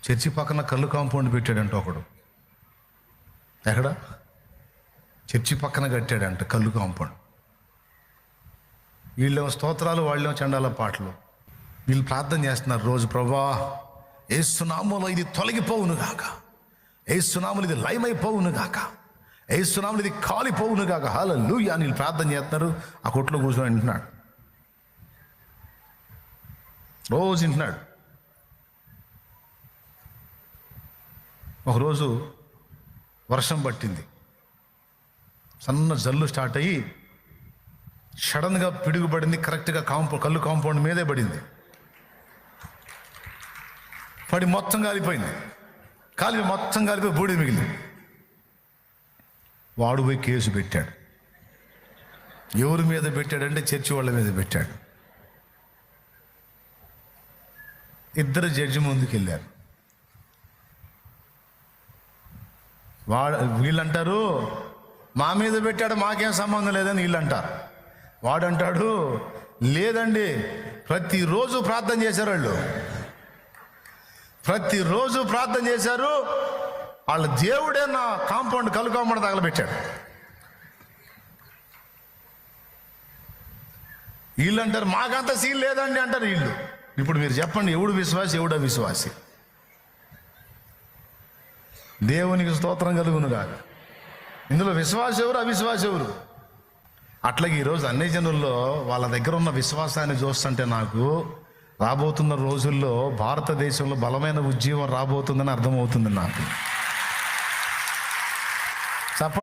Church పక్కన కళ్ళు compound పెట్టాడంట ఒకడు. ఎక్కడ? చర్చి పక్కన కట్టాడంట కళ్ళు కాంపౌండ్. వీళ్ళేమో స్తోత్రాలు, వాళ్ళేమో చండాల పాటలు. వీళ్ళు ప్రార్థన చేస్తున్నారు రోజు, ప్రభువా యేసు నామములో ఇది తొలగిపోవును గాక, యేసు నామములో ఇది లయమైపోవును గాక, యేసు నామములో ఇది కాలిపోవును గాక, హల్లెలూయా అని వీళ్ళు ప్రార్థన చేస్తున్నారు. ఆ కొట్లో కూర్చొని వింటున్నాడు, రోజు వింటున్నాడు. ఒకరోజు వర్షం పట్టింది, సన్న జల్లు స్టార్ట్ అయ్యి సడన్గా పిడుగుపడింది. కరెక్ట్గా కళ్ళు కాంపౌండ్ మీదే పడింది. పడి మొత్తం కాలిపోయింది. మొత్తం కాలిపోయి బూడిద మిగిలింది. వాడు పోయి కేసు పెట్టాడు. ఎవరి మీద పెట్టాడంటే చర్చి వాళ్ళ మీద పెట్టాడు. ఇద్దరు జడ్జి ముందుకు వెళ్ళారు. వీళ్ళంటారు మా మీద పెట్టాడు, మాకేం సంబంధం లేదని వీళ్ళంటారు. వాడంటాడు లేదండి, ప్రతిరోజు ప్రార్థన చేశారు వాళ్ళు, ప్రతిరోజు ప్రార్థన చేశారు, వాళ్ళ దేవుడే నా కళ్ళు కాంపౌండ్ తగలబెట్టాడు. వీళ్ళు అంటారు మాకంత సీన్ లేదండి అంటారు వీళ్ళు. ఇప్పుడు మీరు చెప్పండి, ఎవడు విశ్వాసి ఎవడు అవిశ్వాసి? దేవునికి స్తోత్రం కలుగును కాదు. ఇందులో విశ్వాసం ఎవరు అవిశ్వాసం ఎవరు? అట్లాగే ఈరోజు అన్ని జనుల్లో వాళ్ళ దగ్గర ఉన్న విశ్వాసాన్ని చూస్తుంటే నాకు రాబోతున్న రోజుల్లో భారతదేశంలో బలమైన ఉద్యమం రాబోతుందని అర్థమవుతుంది నాకు.